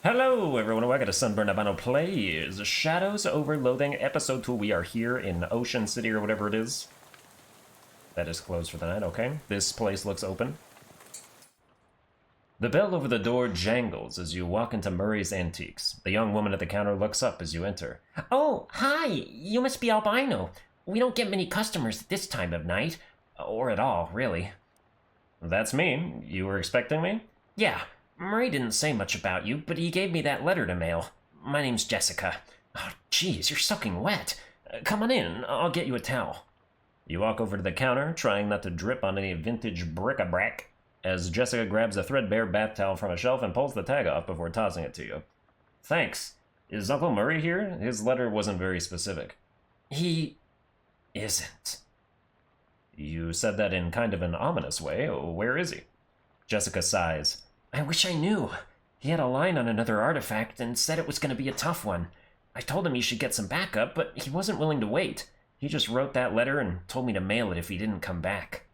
Hello, everyone. Welcome to Sunburned Albino Plays Shadows over Loathing, Episode 2. We are here in Ocean City or whatever it is. That is closed for the night, okay. This place looks open. The bell over the door jangles as you walk into Murray's Antiques. The young woman at the counter looks up as you enter. Oh, hi! You must be Albino. We don't get many customers at this time of night. Or at all, really. That's me. You were expecting me? Yeah, Murray didn't say much about you, but he gave me that letter to mail. My name's Jessica. Oh, jeez, you're soaking wet. Come on in, I'll get you a towel. You walk over to the counter, trying not to drip on any vintage bric-a-brac, as Jessica grabs a threadbare bath towel from a shelf and pulls the tag off before tossing it to you. Thanks. Is Uncle Murray here? His letter wasn't very specific. He isn't. You said that in kind of an ominous way. Where is he? Jessica sighs. I wish I knew. He had a line on another artifact and said it was going to be a tough one. I told him he should get some backup, but he wasn't willing to wait. He just wrote that letter and told me to mail it if he didn't come back.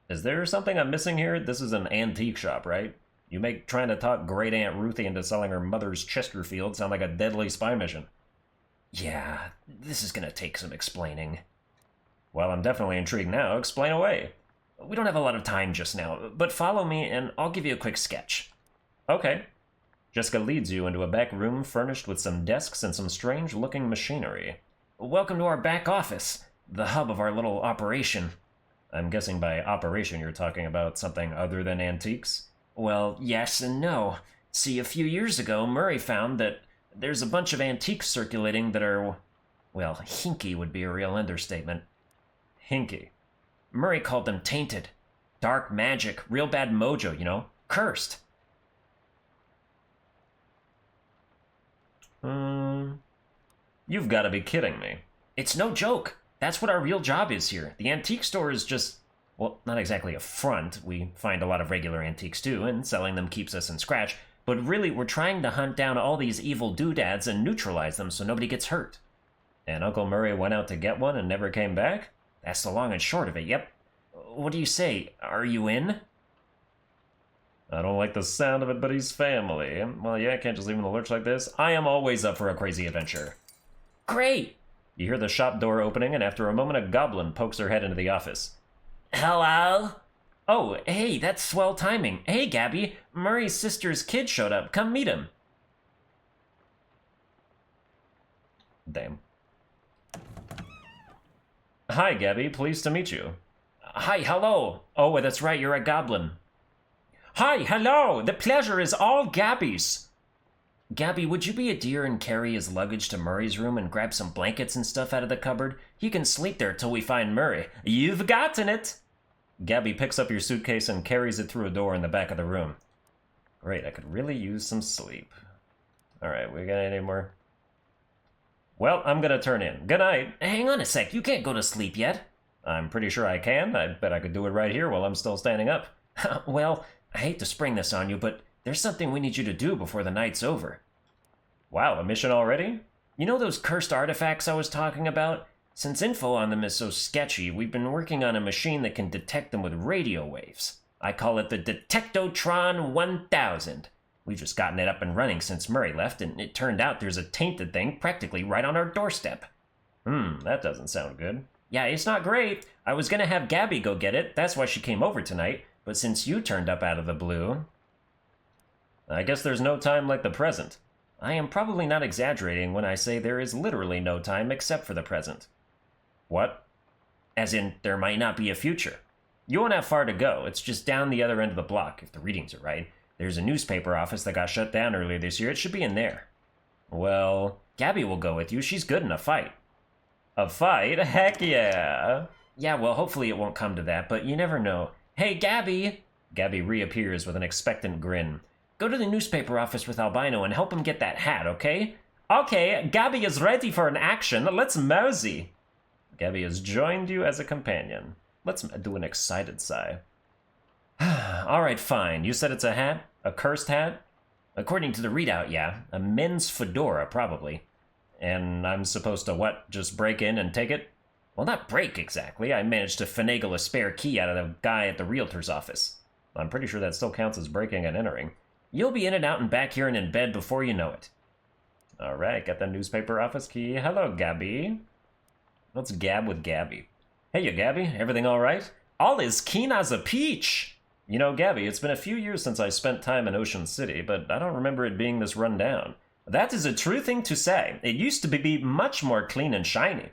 Is there something I'm missing here? This is an antique shop, right? You make trying to talk Great Aunt Ruthie into selling her mother's Chesterfield sound like a deadly spy mission. Yeah, this is going to take some explaining. Well, I'm definitely intrigued now. Explain away. We don't have a lot of time just now, but follow me and I'll give you a quick sketch. Okay. Jessica leads you into a back room furnished with some desks and some strange-looking machinery. Welcome to our back office, the hub of our little operation. I'm guessing by operation you're talking about something other than antiques? Well, yes and no. See, a few years ago, Murray found that there's a bunch of antiques circulating that are, well, hinky would be a real understatement. Hinky? Murray called them tainted. Dark magic, real bad mojo, you know? Cursed. You've got to be kidding me. It's no joke. That's what our real job is here. The antique store is just, well, not exactly a front. We find a lot of regular antiques too, and selling them keeps us in scratch. But really, we're trying to hunt down all these evil doodads and neutralize them so nobody gets hurt. And Uncle Murray went out to get one and never came back? That's the long and short of it, yep. What do you say? Are you in? I don't like the sound of it, but he's family. Well, yeah, I can't just leave him in the lurch like this. I am always up for a crazy adventure. Great! You hear the shop door opening, and after a moment, a goblin pokes her head into the office. Hello? Oh, hey, that's swell timing. Hey, Gabby, Murray's sister's kid showed up. Come meet him. Damn. Hi, Gabby. Pleased to meet you. Hi, hello. Oh, that's right, you're a goblin. Hi, hello. The pleasure is all Gabby's. Gabby, would you be a dear and carry his luggage to Murray's room and grab some blankets and stuff out of the cupboard? He can sleep there till we find Murray. You've gotten it. Gabby picks up your suitcase and carries it through a door in the back of the room. Great, I could really use some sleep. Alright, we got any more? Well, I'm gonna turn in. Good night. Hang on a sec, you can't go to sleep yet. I'm pretty sure I can. I bet I could do it right here while I'm still standing up. Well, I hate to spring this on you, but there's something we need you to do before the night's over. Wow, a mission already? You know those cursed artifacts I was talking about? Since info on them is so sketchy, we've been working on a machine that can detect them with radio waves. I call it the Detectotron 1000. We've just gotten it up and running since Murray left, and it turned out there's a tainted thing practically right on our doorstep. That doesn't sound good. Yeah, it's not great. I was gonna have Gabby go get it, that's why she came over tonight, but since you turned up out of the blue... I guess there's no time like the present. I am probably not exaggerating when I say there is literally no time except for the present. What? As in, there might not be a future. You won't have far to go, it's just down the other end of the block, if the readings are right. There's a newspaper office that got shut down earlier this year, it should be in there. Well, Gabby will go with you, she's good in a fight. A fight? Heck yeah! Yeah, well, hopefully it won't come to that, but you never know. Hey, Gabby! Gabby reappears with an expectant grin. Go to the newspaper office with Albino and help him get that hat, okay? Okay, Gabby is ready for an action. Let's mosey. Gabby has joined you as a companion. Let's do an excited sigh. Alright, fine. You said it's a hat? A cursed hat? According to the readout, yeah. A men's fedora, probably. And I'm supposed to what? Just break in and take it? Well, not break exactly. I managed to finagle a spare key out of the guy at the realtor's office. I'm pretty sure that still counts as breaking and entering. You'll be in and out and back here and in bed before you know it. Alright, got the newspaper office key. Hello, Gabby. Let's gab with Gabby. Hey, you Gabby, everything alright? All is keen as a peach. You know, Gabby, it's been a few years since I spent time in Ocean City, but I don't remember it being this run down. That is a true thing to say. It used to be much more clean and shiny.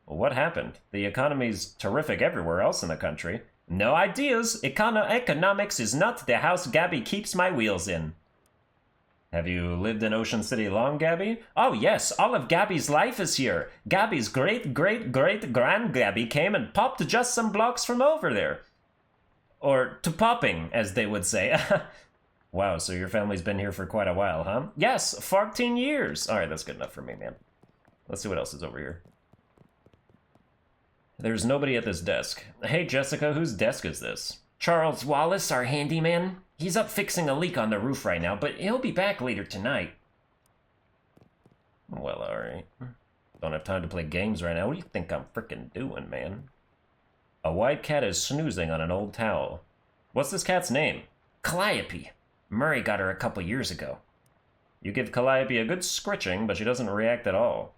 Well, what happened? The economy's terrific everywhere else in the country. No ideas. Economics is not the house Gabby keeps my wheels in. Have you lived in Ocean City long, Gabby? Oh yes, all of Gabby's life is here. Gabby's great-great-great-grand Gabby came and popped just some blocks from over there. Or to popping, as they would say. Wow, so your family's been here for quite a while, huh? Yes, 14 years. Alright, that's good enough for me, man. Let's see what else is over here. There's nobody at this desk. Hey, Jessica, whose desk is this? Charles Wallace, our handyman. He's up fixing a leak on the roof right now, but he'll be back later tonight. Well, alright. Don't have time to play games right now. What do you think I'm frickin' doing, man? A white cat is snoozing on an old towel. What's this cat's name? Calliope. Murray got her a couple years ago. You give Calliope a good scritching, but she doesn't react at all.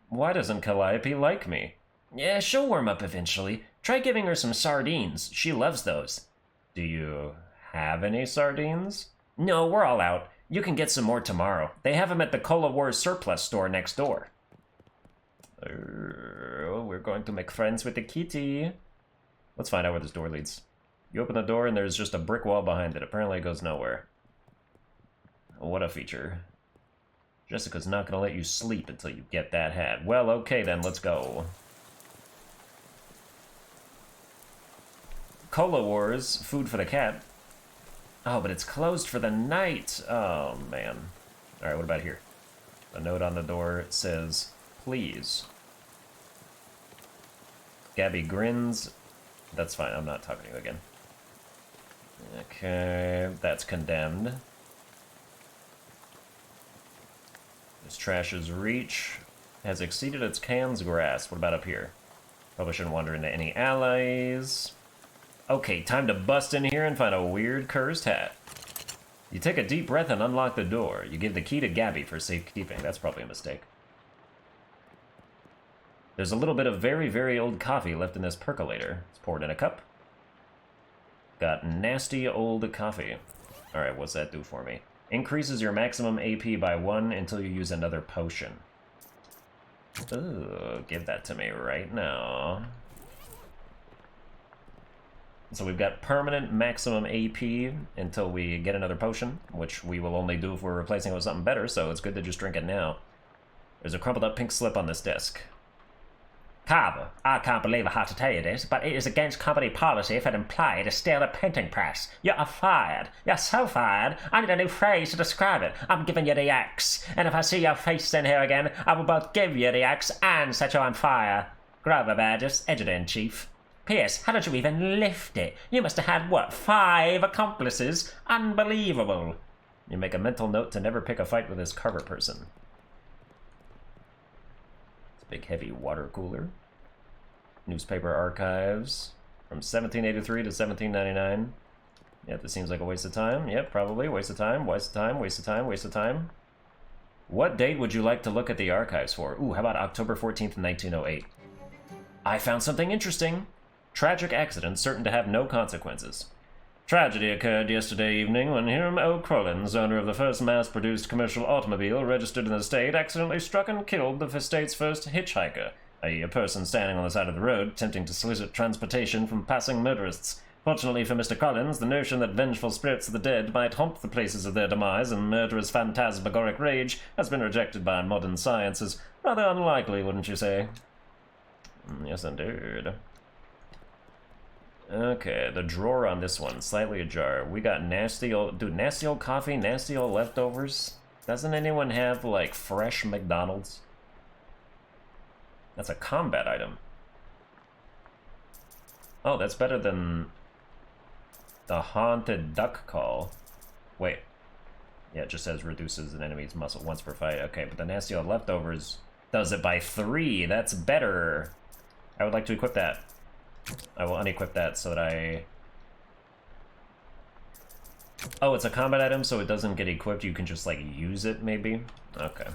Why doesn't Calliope like me? Yeah, she'll warm up eventually. Try giving her some sardines. She loves those. Do you have any sardines? No, we're all out. You can get some more tomorrow. They have them at the Cola Wars surplus store next door. We're going to make friends with the kitty. Let's find out where this door leads. You open the door and there's just a brick wall behind it. Apparently it goes nowhere. What a feature. Jessica's not going to let you sleep until you get that hat. Well, okay then, let's go. Cola Wars, food for the cat. Oh, but it's closed for the night. Oh, man. Alright, what about here? A note on the door says, please. Gabby grins. That's fine, I'm not talking to you again. Okay, that's condemned. This trash's reach has exceeded its can's grasp. What about up here? Probably shouldn't wander into any alleys. Okay, time to bust in here and find a weird cursed hat. You take a deep breath and unlock the door. You give the key to Gabby for safekeeping. That's probably a mistake. There's a little bit of very, very old coffee left in this percolator. It's poured in a cup. Got nasty old coffee. Alright, what's that do for me? Increases your maximum AP by 1 until you use another potion. Ooh, give that to me right now. So we've got permanent maximum AP until we get another potion, which we will only do if we're replacing it with something better, so it's good to just drink it now. There's a crumpled up pink slip on this desk. Carver, I can't believe I have to tell you this, but it is against company policy for an employee to steal a printing press. You are fired. You're so fired, I need a new phrase to describe it. I'm giving you the axe, and if I see your face in here again, I will both give you the axe and set you on fire. Grover Burgess, Editor-in-Chief. P.S. How did you even lift it? You must have had, what, 5 accomplices? Unbelievable. You make a mental note to never pick a fight with this Carver person. It's a big heavy water cooler. Newspaper archives from 1783 to 1799. Yep, this seems like a waste of time. Yep, probably. Waste of time, waste of time, waste of time, waste of time. What date would you like to look at the archives for? Ooh, how about October 14th, 1908? I found something interesting. Tragic accident certain to have no consequences. Tragedy occurred yesterday evening when Hiram O. Collins, owner of the first mass-produced commercial automobile registered in the state, accidentally struck and killed the state's first hitchhiker, i.e. a person standing on the side of the road attempting to solicit transportation from passing motorists. Fortunately for Mr. Collins, the notion that vengeful spirits of the dead might haunt the places of their demise in murderous phantasmagoric rage has been rejected by modern science as rather unlikely, wouldn't you say? Yes, indeed. Okay, the drawer on this one, slightly ajar. We got nasty old... Dude, nasty old coffee, nasty old leftovers. Doesn't anyone have, like, fresh McDonald's? That's a combat item. Oh, that's better than the haunted duck call. Wait. Yeah, it just says reduces an enemy's muscle once per fight. Okay, but the nasty old leftovers does it by 3. That's better. I would like to equip that. I will unequip that so that I Oh, it's a combat item, so it doesn't get equipped. You can just, like, use it, maybe? Okay.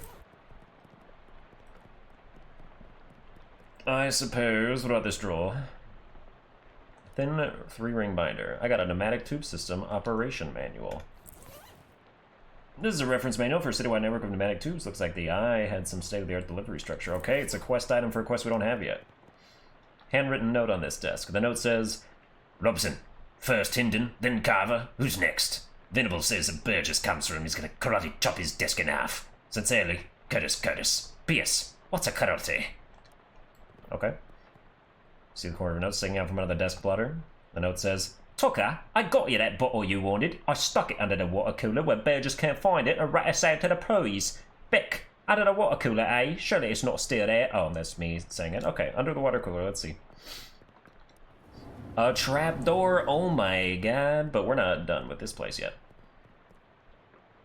I suppose. What about this drawer? Thin 3-ring binder. I got a pneumatic tube system operation manual. This is a reference manual for a citywide network of pneumatic tubes. Looks like the eye had some state-of-the-art delivery structure. Okay, it's a quest item for a quest we don't have yet. Handwritten note on this desk. The note says, Robson, first Hinden, then Carver. Who's next? Venable says if Burgess comes for him, he's gonna karate chop his desk in half. Sincerely, Curtis. P.S. What's a karate? Okay. See the corner of a note sticking out from another desk blotter? The note says, Tucker, I got you that bottle you wanted. I stuck it under the water cooler where Burgess can't find it and rat us out to the pros. Beck, under the water cooler, eh? Surely it's not still there. Oh, that's me saying it. Okay, under the water cooler, let's see. A trapdoor, oh my god. But we're not done with this place yet.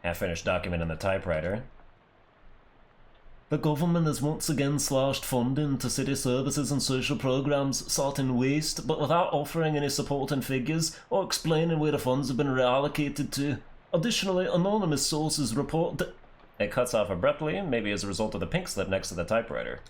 Half-finished document in the typewriter. The government has once again slashed funding to city services and social programs sought in waste, but without offering any supporting figures or explaining where the funds have been reallocated to. Additionally, anonymous sources report that... It cuts off abruptly, maybe as a result of the pink slip next to the typewriter.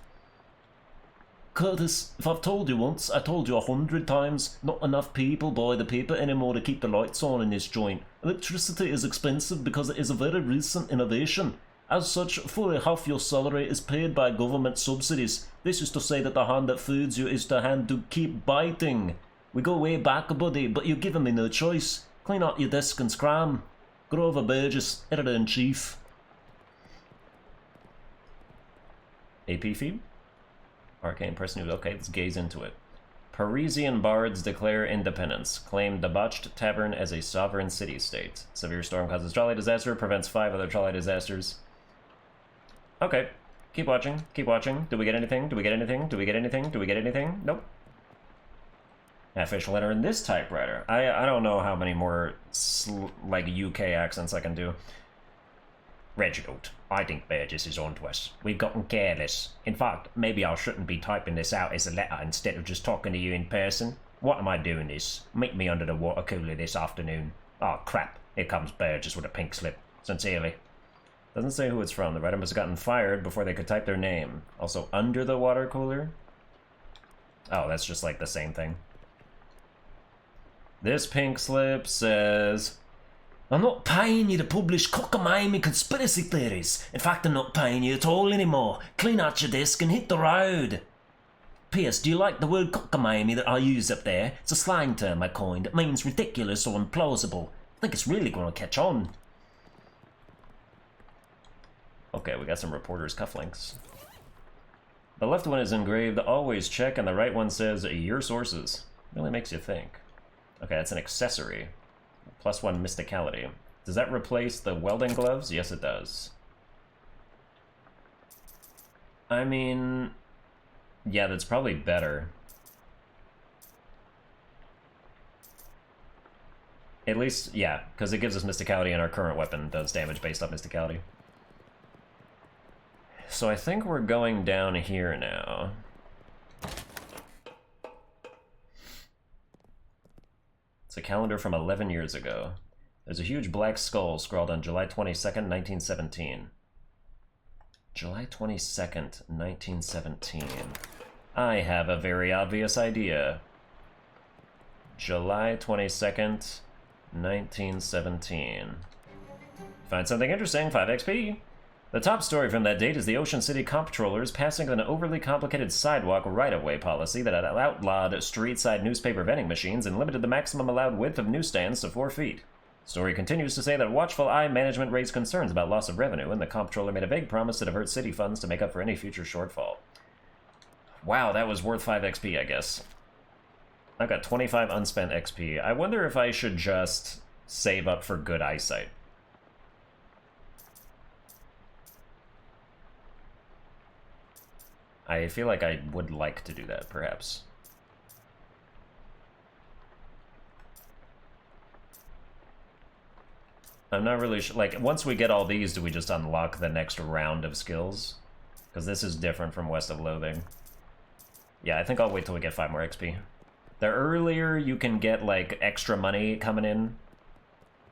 Curtis, if I've told you once, I told you 100 times. Not enough people buy the paper anymore to keep the lights on in this joint. Electricity is expensive because it is a very recent innovation. As such, fully half your salary is paid by government subsidies. This is to say that the hand that feeds you is the hand to keep biting. We go way back, buddy, but you've given me no choice. Clean out your desk and scram. Grover Burgess, Editor-in-Chief. AP feed? Arcane Press News. Okay, let's gaze into it. Parisian bards declare independence. Claim debauched tavern as a sovereign city-state. Severe storm causes trolley disaster. Prevents 5 other trolley disasters. Okay. Keep watching. Keep watching. Do we get anything? Do we get anything? Do we get anything? Do we get anything? Nope. Half-finished letter in this typewriter. I don't know how many more, like, UK accents I can do. Reginald, I think Burgess is on to us. We've gotten careless. In fact, maybe I shouldn't be typing this out as a letter instead of just talking to you in person. What am I doing this? Meet me under the water cooler this afternoon. Oh crap, here comes Burgess with a pink slip. Sincerely. Doesn't say who it's from. The writer must have gotten fired before they could type their name. Also, under the water cooler? Oh, that's just like the same thing. This pink slip says... I'm not paying you to publish cockamamie conspiracy theories. In fact, I'm not paying you at all anymore. Clean out your desk and hit the road. P.S. Do you like the word cockamamie that I use up there? It's a slang term I coined. It means ridiculous or implausible. I think it's really going to catch on. Okay, we got some reporters' cufflinks. The left one is engraved, always check, and the right one says, your sources. Really makes you think. Okay, that's an accessory. +1 mysticality. Does that replace the welding gloves? Yes, it does. I mean... yeah, that's probably better. At least, yeah, because it gives us mysticality and our current weapon does damage based off mysticality. So I think we're going down here now. It's a calendar from 11 years ago. There's a huge black skull scrawled on July 22nd, 1917. July 22nd, 1917. I have a very obvious idea. July 22nd, 1917. Find something interesting, 5 XP. The top story from that date is the Ocean City comptrollers passing an overly complicated sidewalk right-of-way policy that had outlawed street-side newspaper vending machines and limited the maximum allowed width of newsstands to 4 feet. Story continues to say that watchful eye management raised concerns about loss of revenue, and the comptroller made a vague promise to divert city funds to make up for any future shortfall. Wow, that was worth 5 XP, I guess. I've got 25 unspent XP. I wonder if I should just save up for good eyesight. I feel like I would like to do that, perhaps. I'm not really sure. Like, once we get all these, do we just unlock the next round of skills? Because this is different from West of Loathing. Yeah, I think I'll wait till we get 5 more XP. The earlier you can get, like, extra money coming in,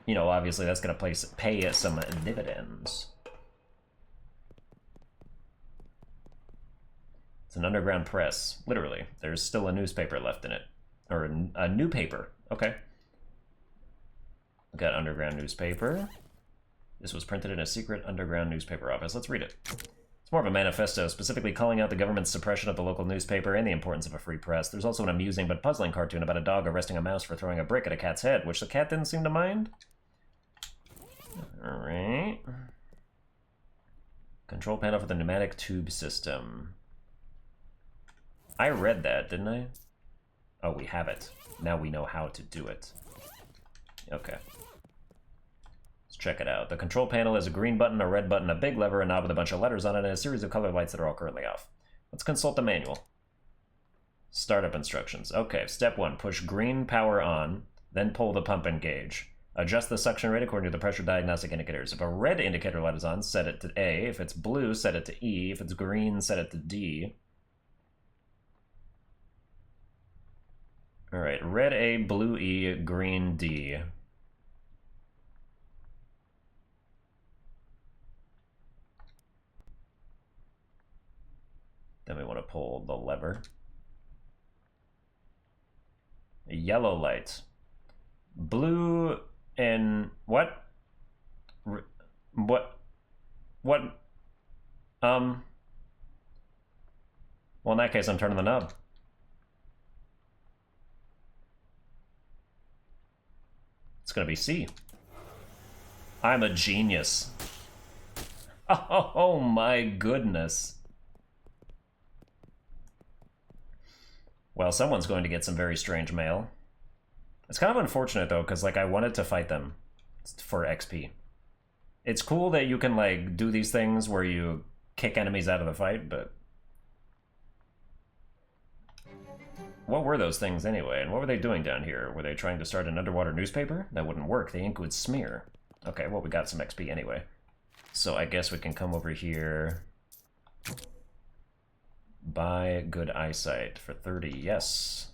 you know, obviously that's going to pay some dividends. It's an underground press, literally. There's still a newspaper left in it. Or a new paper, okay. Got underground newspaper. This was printed in a secret underground newspaper office. Let's read it. It's more of a manifesto, specifically calling out the government's suppression of the local newspaper and the importance of a free press. There's also an amusing but puzzling cartoon about a dog arresting a mouse for throwing a brick at a cat's head, which the cat didn't seem to mind. Alright. Control panel for the pneumatic tube system. I read that, didn't I? Oh, we have it. Now we know how to do it. Okay. Let's check it out. The control panel has a green button, a red button, a big lever, a knob with a bunch of letters on it, and a series of colored lights that are all currently off. Let's consult the manual. Startup instructions. Okay, step 1, push green power on, then pull the pump and gauge. Adjust the suction rate according to the pressure diagnostic indicators. If a red indicator light is on, set it to A. If it's blue, set it to E. If it's green, set it to D. Alright, red A, blue E, green D. Then we want to pull the lever. A yellow light. Blue and what? What? Well, in that case, I'm turning the knob. It's gonna be C. I'm a genius. Oh my goodness. Well, someone's going to get some very strange mail. It's kind of unfortunate, though, because, like, I wanted to fight them for XP. It's cool that you can, like, do these things where you kick enemies out of the fight, but... What were those things, anyway? And what were they doing down here? Were they trying to start an underwater newspaper? That wouldn't work. The ink would smear. Okay, well, we got some XP anyway. So I guess we can come over here... Buy good eyesight for 30, yes.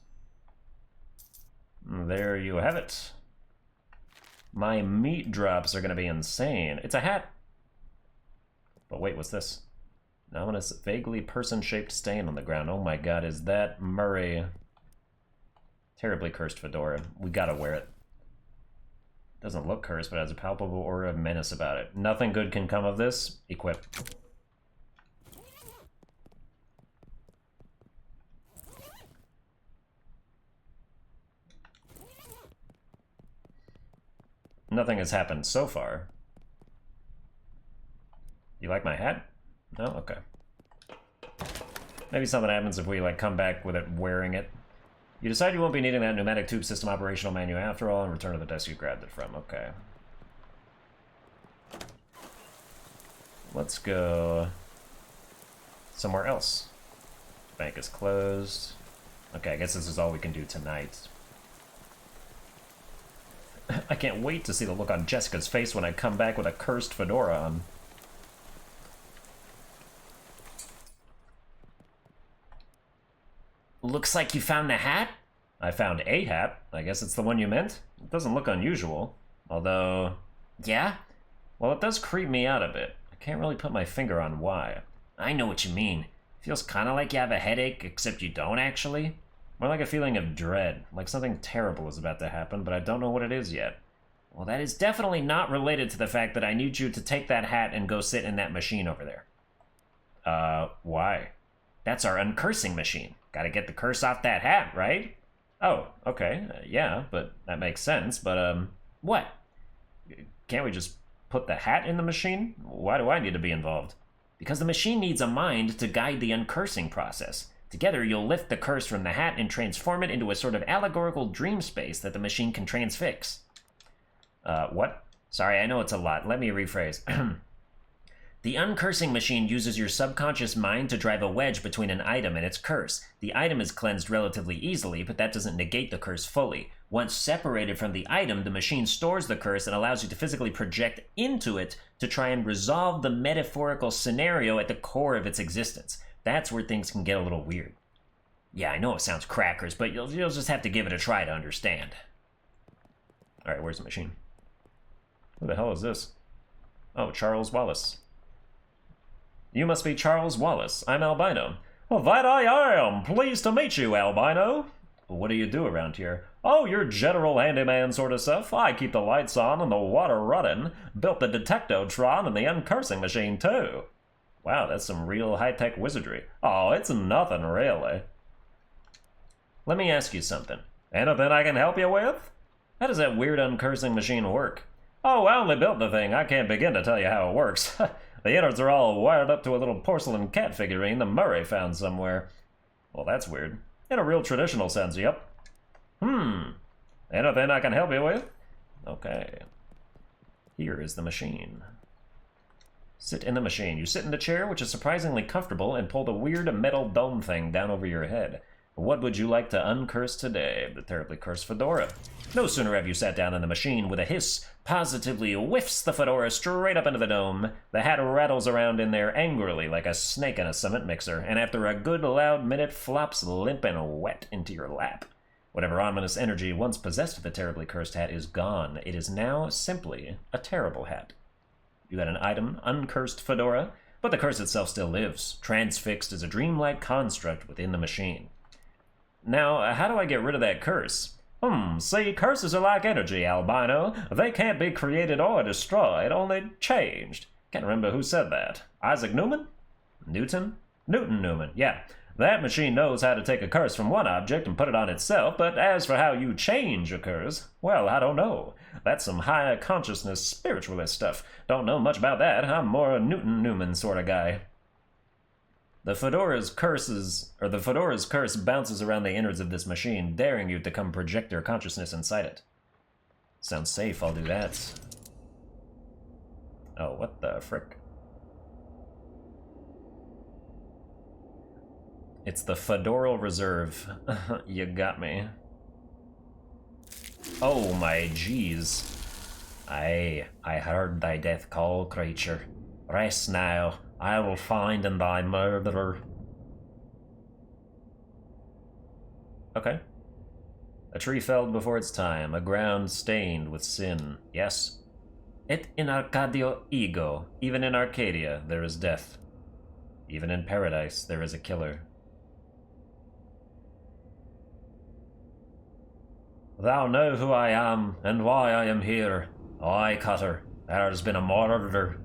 There you have it. My meat drops are gonna be insane. It's a hat! But wait, what's this? An ominous, vaguely person-shaped stain on the ground. Oh my god, is that Murray? Terribly cursed fedora. We gotta wear it. Doesn't look cursed, but has a palpable aura of menace about it. Nothing good can come of this. Equip. Nothing has happened so far. You like my hat? No? Okay. Maybe something happens if we, like, come back with it wearing it. You decide you won't be needing that pneumatic tube system operational manual after all and return to the desk you grabbed it from. Okay. Let's go somewhere else. Bank is closed. Okay, I guess this is all we can do tonight. I can't wait to see the look on Jessica's face when I come back with a cursed fedora on. Looks like you found the hat? I found a hat. I guess it's the one you meant. It doesn't look unusual. Although... Yeah? Well, it does creep me out a bit. I can't really put my finger on why. I know what you mean. Feels kind of like you have a headache, except you don't actually. More like a feeling of dread, like something terrible is about to happen, but I don't know what it is yet. Well, that is definitely not related to the fact that I need you to take that hat and go sit in that machine over there. Why? That's our uncursing machine. Gotta get the curse off that hat, right? Oh, okay, yeah, but that makes sense, but, what? Can't we just put the hat in the machine? Why do I need to be involved? Because the machine needs a mind to guide the uncursing process. Together, you'll lift the curse from the hat and transform it into a sort of allegorical dream space that the machine can transfix. What? Sorry, I know it's a lot. Let me rephrase. The uncursing machine uses your subconscious mind to drive a wedge between an item and its curse. The item is cleansed relatively easily, but that doesn't negate the curse fully. Once separated from the item, the machine stores the curse and allows you to physically project into it to try and resolve the metaphorical scenario at the core of its existence. That's where things can get a little weird. Yeah, I know it sounds crackers, but you'll just have to give it a try to understand. Alright, where's the machine? Who the hell is this? Oh, Charles Wallace. You must be Charles Wallace. I'm Albino. Well, that I am! Pleased to meet you, Albino! What do you do around here? Oh, you're general handyman sort of stuff. I keep the lights on and the water running. Built the Detectotron and the uncursing machine, too. Wow, that's some real high-tech wizardry. Oh, it's nothing, really. Let me ask you something. Anything I can help you with? How does that weird uncursing machine work? Oh, I only built the thing. I can't begin to tell you how it works. The innards are all wired up to a little porcelain cat figurine the Murray found somewhere. Well, that's weird. In a real traditional sense, yep. Anything I can help you with? Okay. Here is the machine. Sit in the machine. You sit in the chair, which is surprisingly comfortable, and pull the weird metal dome thing down over your head. What would you like to uncurse today? The terribly cursed fedora. No sooner have you sat down in the machine with a hiss, positively whiffs the fedora straight up into the dome. The hat rattles around in there angrily like a snake in a cement mixer, and after a good loud minute flops limp and wet into your lap. Whatever ominous energy once possessed the terribly cursed hat is gone. It is now simply a terrible hat. You got an item, uncursed fedora, but the curse itself still lives, transfixed as a dreamlike construct within the machine. Now, how do I get rid of that curse? See, curses are like energy, Albino. They can't be created or destroyed, only changed. Can't remember who said that. Isaac Newman? Newton? Newton Newman, yeah. That machine knows how to take a curse from one object and put it on itself, but as for how you change a curse, well, I don't know. That's some higher consciousness spiritualist stuff. Don't know much about that. I'm more a Newton Newman sort of guy. The fedora's curse bounces around the innards of this machine, daring you to come project your consciousness inside it. Sounds safe, I'll do that. Oh, what the frick? It's the Fedoral Reserve. You got me. Oh my jeez. I heard thy death call, creature. Rest now. I will find in thy murderer. Okay. A tree felled before its time, a ground stained with sin. Yes. Et in Arcadio ego. Even in Arcadia there is death. Even in paradise there is a killer. Thou know who I am, and why I am here. Aye, Cutter, there has been a murder.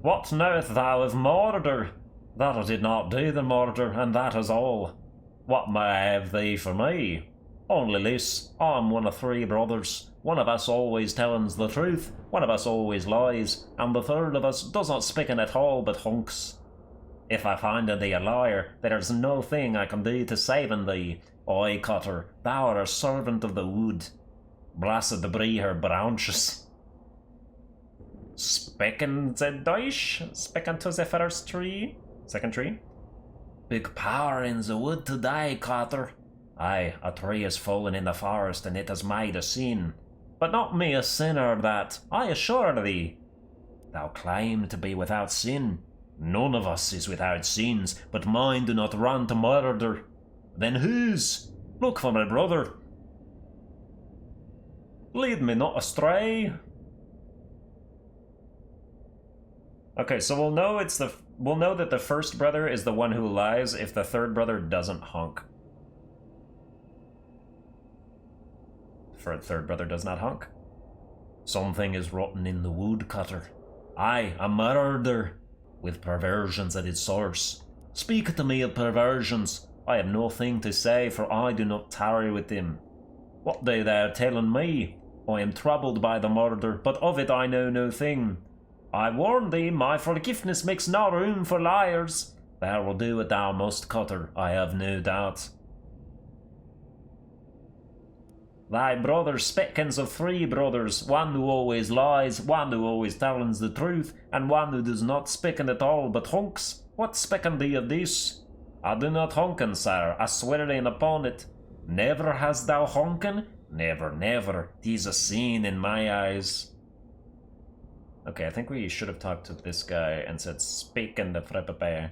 What knowest thou of murder? That I did not do the murder, and that is all. What may I have thee for me? Only this, I'm one of three brothers. One of us always tellins the truth, one of us always lies, and the third of us does not speaking at all but hunks. If I find thee a liar, there's no thing I can do to saving thee. Oi, Cutter, thou art a servant of the wood. Blessed be her branches. Speaking the Deutsch, speaking to the first tree. Second tree. Big power in the wood today, Cutter. Aye, a tree has fallen in the forest and it has made a sin. But not me a sinner that, I assure thee. Thou claim to be without sin. None of us is without sins, but mine do not run to murder. Then whose? Look for my brother. Lead me not astray. Okay, so we'll know that the first brother is the one who lies if the third brother doesn't honk. For the third brother does not honk. Something is rotten in the wood, Cutter. Aye, a murder, with perversions at its source. Speak to me of perversions. I have nothing to say, for I do not tarry with them. What do thou telling me? I am troubled by the murder, but of it I know no thing. I warn thee, my forgiveness makes no room for liars. Thou will do what thou must, Cutter, I have no doubt. Thy brother speakens of three brothers, one who always lies, one who always tellins the truth, and one who does not speaken at all but honks. What speaken thee of this? I do not honken, sir, I swear in upon it. Never hast thou honken? Never, never. 'Tis a sin in my eyes. Okay, I think we should have talked to this guy and said, speak in the frippape.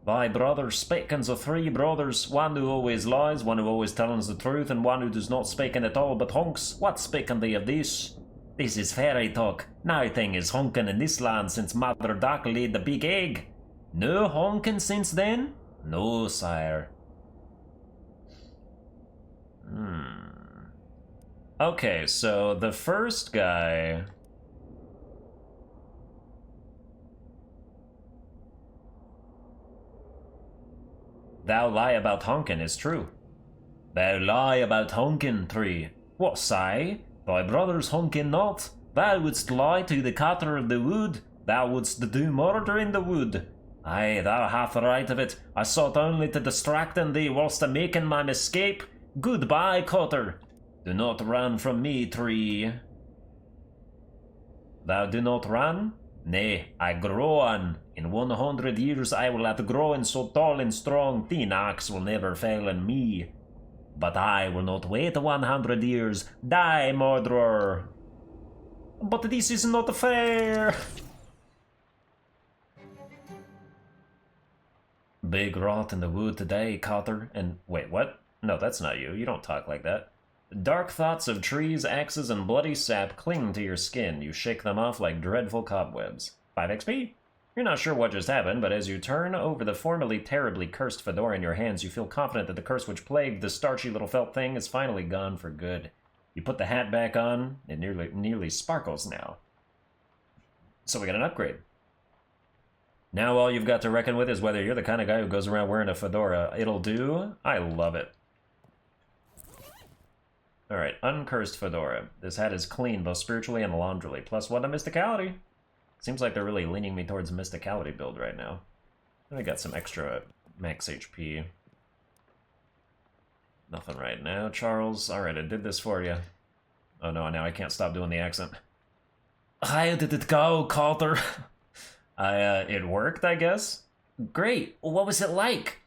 Thy brothers speakings of three brothers, one who always lies, one who always tells the truth, and one who does not speaking at all but honks. What speaking thee of this? This is fairy talk. Nothing is honking in this land since Mother Duck laid the big egg. No honking since then? No, sire. Okay, so the first guy... Thou lie about honkin' is true. Thou lie about honking, Tree. What say? Thy brothers honking not? Thou wouldst lie to the cutter of the wood. Thou wouldst do murder in the wood. Aye, thou hath the right of it. I sought only to distracting thee whilst a making mine escape. Goodbye, Cotter. Do not run from me, Tree. Thou do not run? Nay, I grow on. In 100 years I will have grown so tall and strong, thin axe will never fail in me. But I will not wait 100 years. Die, murderer! But this is not fair! Big rot in the wood today, Cotter, and... Wait, what? No, that's not you. You don't talk like that. Dark thoughts of trees, axes, and bloody sap cling to your skin. You shake them off like dreadful cobwebs. 5 XP? You're not sure what just happened, but as you turn over the formerly terribly cursed fedora in your hands, you feel confident that the curse which plagued the starchy little felt thing is finally gone for good. You put the hat back on, it nearly sparkles now. So we got an upgrade. Now all you've got to reckon with is whether you're the kind of guy who goes around wearing a fedora. It'll do. I love it. Alright, uncursed fedora. This hat is clean, both spiritually and launderily. +1 to mysticality. Seems like they're really leaning me towards a mysticality build right now. I got some extra max HP. Nothing right now, Charles. Alright, I did this for you. Oh no, now I can't stop doing the accent. How did it go, Cotter? It worked, I guess? Great. What was it like?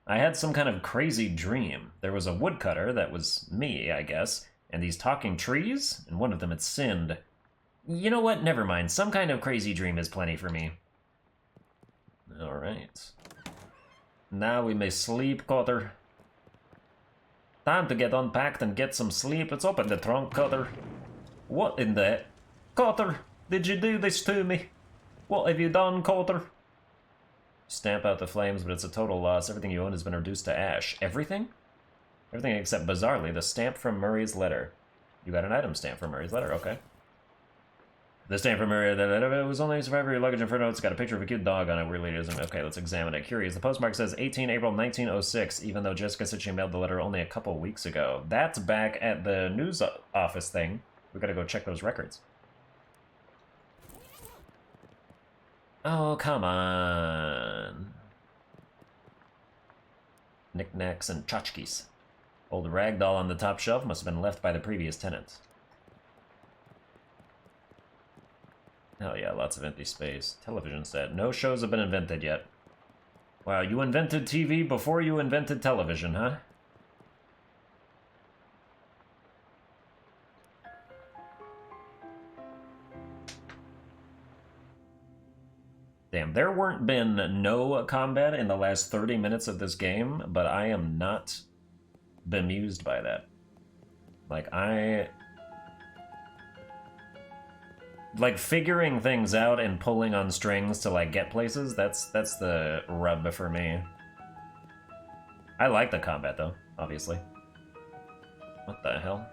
I had some kind of crazy dream. There was a woodcutter, that was me, I guess, and these talking trees, and one of them had sinned. You know what? Never mind. Some kind of crazy dream is plenty for me. Alright. Now we may sleep, Cotter. Time to get unpacked and get some sleep. Let's open the trunk, Cotter. What in the... Cotter, did you do this to me? What have you done, Cotter? Stamp out the flames, but it's a total loss. Everything you own has been reduced to ash. Everything? Everything except, bizarrely, the stamp from Murray's letter. You got an item stamp from Murray's letter, okay. The stamp from Murray's letter was only a survivor of your luggage and fur notes. Got a picture of a cute dog on it. Weirdly, it isn't. Okay, let's examine it. Curious. The postmark says 18 April 1906, even though Jessica said she mailed the letter only a couple weeks ago. That's back at the news office thing. We gotta go check those records. Oh, come on. Knickknacks and tchotchkes. Old rag doll on the top shelf must have been left by the previous tenant. Hell yeah, lots of empty space. Television set. No shows have been invented yet. Wow, you invented TV before you invented television, huh? Damn, there weren't been no combat in the last 30 minutes of this game, but I am not bemused by that. Like, figuring things out and pulling on strings to, like, get places, that's the rub for me. I like the combat, though, obviously. What the hell?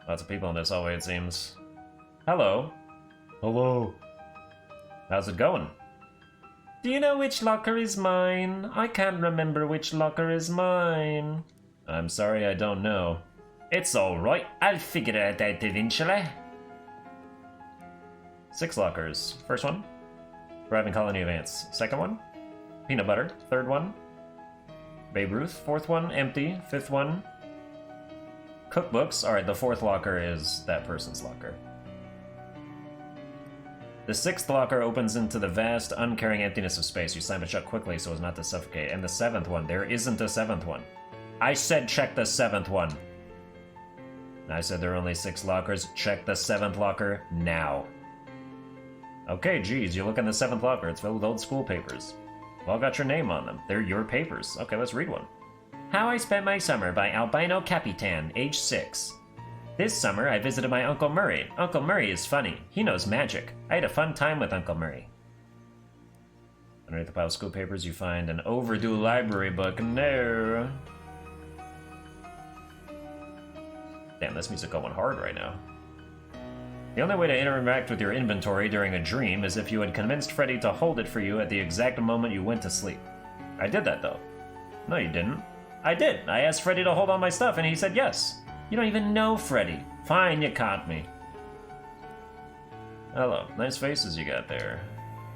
Lots of people in this hallway, it seems. Hello. Hello. How's it going? Do you know which locker is mine? I can't remember which locker is mine. I'm sorry, I don't know. It's alright, I'll figure it out eventually. 6 lockers. First one, Thriving Colony of Ants. Second one, Peanut Butter. Third one, Babe Ruth. Fourth one, empty. Fifth one, Cookbooks. Alright, the 4th locker is that person's locker. The 6th locker opens into the vast, uncaring emptiness of space. You slam it shut quickly so as not to suffocate. And the 7th one, there isn't a 7th one. I said check the 7th one. I said there are only 6 lockers. Check the 7th locker now. Okay, geez, you look in the 7th locker. It's filled with old school papers. All got your name on them. They're your papers. Okay, let's read one. How I Spent My Summer by Albino Capitan, age 6. This summer, I visited my Uncle Murray. Uncle Murray is funny. He knows magic. I had a fun time with Uncle Murray. Underneath the pile of school papers, you find an overdue library book. No. Damn, this music going hard right now. The only way to interact with your inventory during a dream is if you had convinced Freddy to hold it for you at the exact moment you went to sleep. I did that, though. No, you didn't. I did. I asked Freddy to hold all my stuff, and he said yes. You don't even know Freddy. Fine, you caught me. Hello. Nice faces you got there.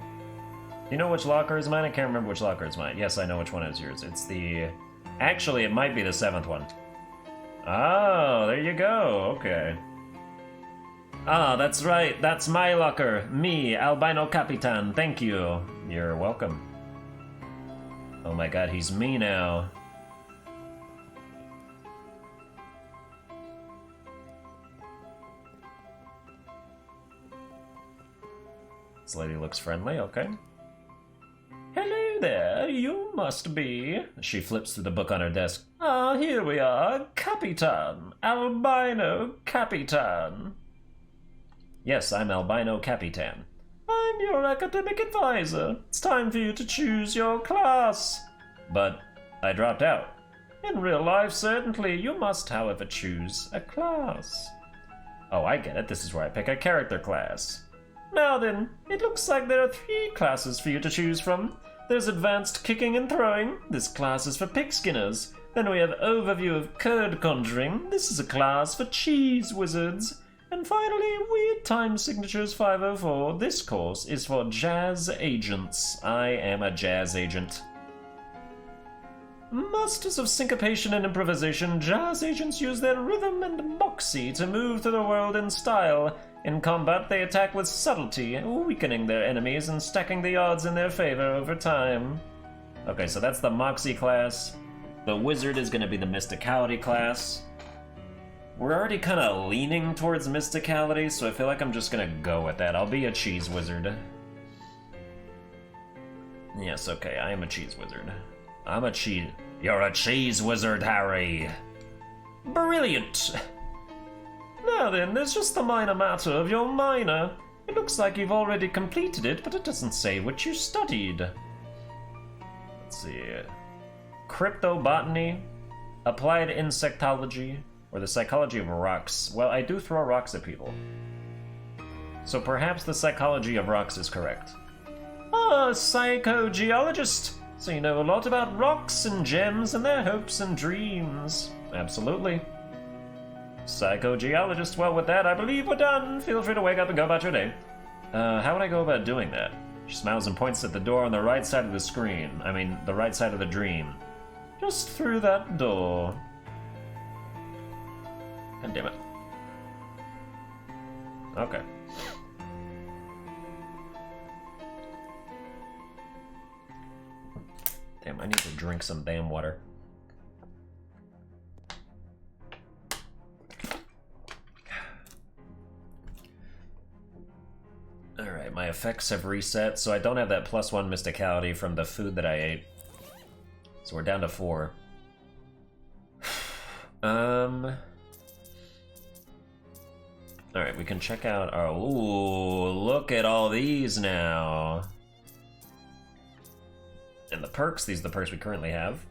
Do you know which locker is mine? I can't remember which locker is mine. Yes, I know which one is yours. It's the... Actually, it might be the 7th one. Oh, there you go. Okay. Ah, that's right. That's my locker. Me, Albino Capitan. Thank you. You're welcome. Oh my god, he's me now. This lady looks friendly, okay. Hello there, you must be. She flips through the book on her desk. Ah, here we are. Capitan. Albino Capitan. Yes, I'm Albino Capitan. I'm your academic advisor. It's time for you to choose your class. But I dropped out. In real life, certainly. You must, however, choose a class. Oh, I get it. This is where I pick a character class. Now then, it looks like there are 3 classes for you to choose from. There's Advanced Kicking and Throwing. This class is for pig skinners. Then we have Overview of Curd Conjuring. This is a class for cheese wizards. And finally, Weird Time Signatures 504. This course is for jazz agents. I am a jazz agent. Masters of syncopation and improvisation, jazz agents use their rhythm and moxie to move through the world in style. In combat, they attack with subtlety, weakening their enemies and stacking the odds in their favor over time. Okay, so that's the Moxie class. The Wizard is going to be the Mysticality class. We're already kind of leaning towards Mysticality, so I feel like I'm just going to go with that. I'll be a Cheese Wizard. Yes, okay, I am a Cheese Wizard. I'm a cheese... You're a Cheese Wizard, Harry! Brilliant! Now then, there's just the minor matter of your minor. It looks like you've already completed it, but it doesn't say what you studied. Let's see... Cryptobotany, Applied Insectology, or the Psychology of Rocks. Well, I do throw rocks at people. So perhaps the Psychology of Rocks is correct. Ah, psychogeologist! So you know a lot about rocks and gems and their hopes and dreams. Absolutely. Psychogeologist, well with that, I believe we're done. Feel free to wake up and go about your day. How would I go about doing that? She smiles and points at the door on the right side of the screen. I mean, the right side of the dream. Just through that door. God damn it. Okay. Damn, I need to drink some damn water. Alright, my effects have reset, so I don't have that +1 mysticality from the food that I ate. So we're down to 4. Alright, we can check out our... Ooh, look at all these now. And the perks, these are the perks we currently have.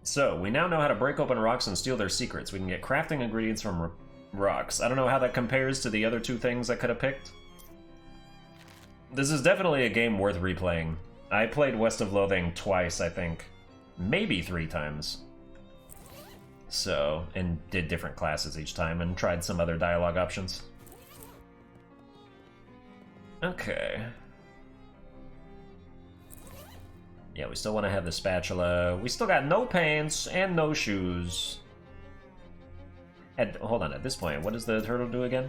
So, we now know how to break open rocks and steal their secrets. We can get crafting ingredients from rocks. I don't know how that compares to the other 2 things I could have picked. This is definitely a game worth replaying. I played West of Loathing twice, I think. Maybe 3 times. So, and did different classes each time and tried some other dialogue options. Okay. Yeah, we still want to have the spatula. We still got no pants and no shoes. Hold on, at this point, what does the turtle do again?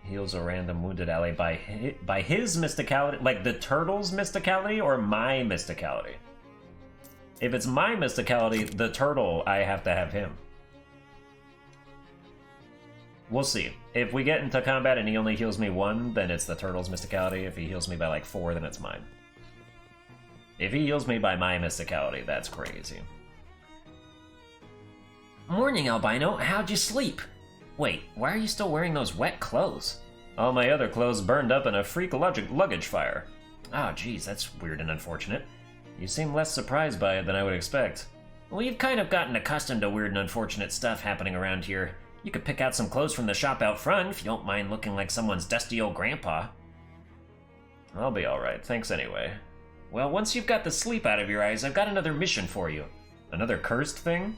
Heals a random wounded ally by his mysticality, like the turtle's mysticality or my mysticality? If it's my mysticality, the turtle, I have to have him. We'll see. If we get into combat and he only heals me 1, then it's the turtle's mysticality. If he heals me by like 4, then it's mine. If he heals me by my mysticality, that's crazy. Morning, Albino. How'd you sleep? Wait, why are you still wearing those wet clothes? All my other clothes burned up in a freak luggage fire. Oh, geez, that's weird and unfortunate. You seem less surprised by it than I would expect. Well, you've kind of gotten accustomed to weird and unfortunate stuff happening around here. You could pick out some clothes from the shop out front if you don't mind looking like someone's dusty old grandpa. I'll be alright, thanks anyway. Well, once you've got the sleep out of your eyes, I've got another mission for you. Another cursed thing?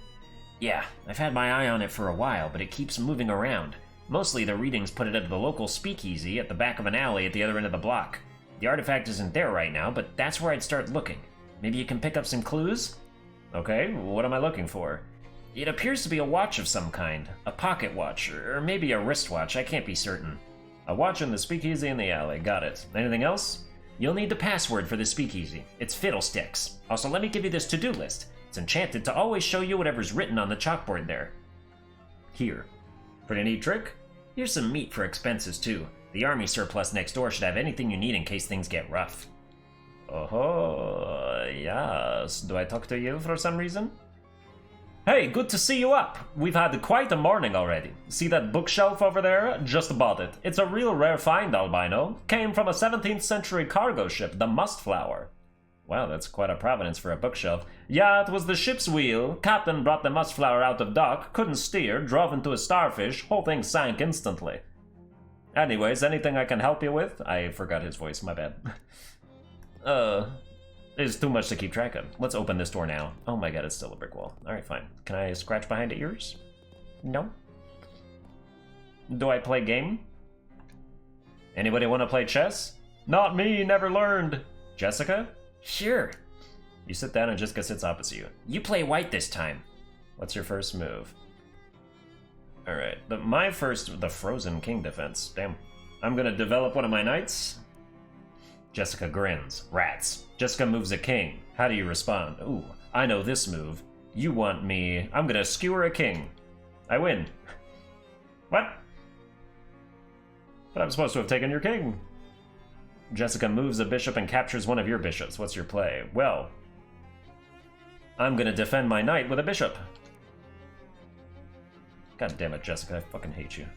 Yeah, I've had my eye on it for a while, but it keeps moving around. Mostly the readings put it at the local speakeasy at the back of an alley at the other end of the block. The artifact isn't there right now, but that's where I'd start looking. Maybe you can pick up some clues? Okay, what am I looking for? It appears to be a watch of some kind. A pocket watch, or maybe a wristwatch, I can't be certain. A watch in the speakeasy in the alley, got it. Anything else? You'll need the password for the speakeasy. It's Fiddlesticks. Also, let me give you this to-do list. It's enchanted to always show you whatever's written on the chalkboard there. Here. Pretty neat trick? Here's some meat for expenses, too. The army surplus next door should have anything you need in case things get rough. Oh, yes. Do I talk to you for some reason? Hey, good to see you up. We've had quite a morning already. See that bookshelf over there? Just bought it. It's a real rare find, Albino. Came from a 17th century cargo ship, the Mustflower. Wow, that's quite a provenance for a bookshelf. Yeah, it was the ship's wheel. Captain brought the Mustflower out of dock, couldn't steer, drove into a starfish, whole thing sank instantly. Anyways, anything I can help you with? I forgot his voice, my bad. It's too much to keep track of. Let's open this door now. Oh my god, it's still a brick wall. Alright, fine. Can I scratch behind the ears? No. Do I play game? Anybody want to play chess? Not me, never learned. Jessica? Sure. You sit down and Jessica sits opposite you. You play white this time. What's your first move? Alright, the Frozen King defense. Damn. I'm gonna develop one of my knights. Jessica grins. Rats. Jessica moves a king. How do you respond? Ooh, I know this move. You want me... I'm gonna skewer a king. I win. What? But I'm supposed to have taken your king. Jessica moves a bishop and captures one of your bishops. What's your play? Well, I'm gonna defend my knight with a bishop. God damn it, Jessica. I fucking hate you.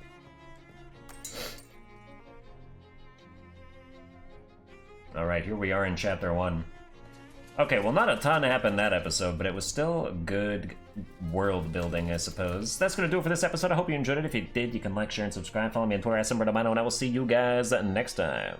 Alright, here we are in Chapter 1. Okay, well, not a ton happened that episode, but it was still good world building, I suppose. That's going to do it for this episode. I hope you enjoyed it. If you did, you can like, share, and subscribe. Follow me on Twitter at Sunburned Albino, and I will see you guys next time.